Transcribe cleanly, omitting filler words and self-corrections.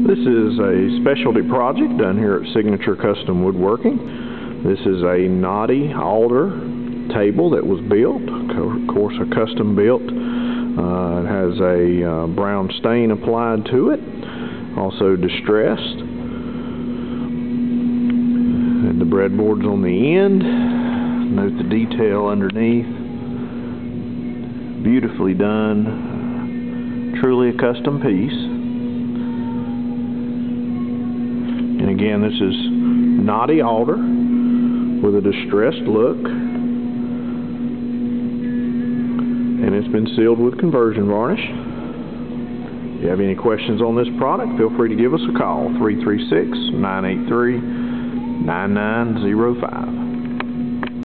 This is a specialty project done here at Signature Custom Woodworking. This is a Knotty Alder table that was built, of course a custom built. It has a brown stain applied to it, also distressed. And the breadboard's on the end. Note the detail underneath. Beautifully done. Truly a custom piece. And again, this is Knotty Alder with a distressed look, and it's been sealed with conversion varnish. If you have any questions on this product, feel free to give us a call, 336-983-9905.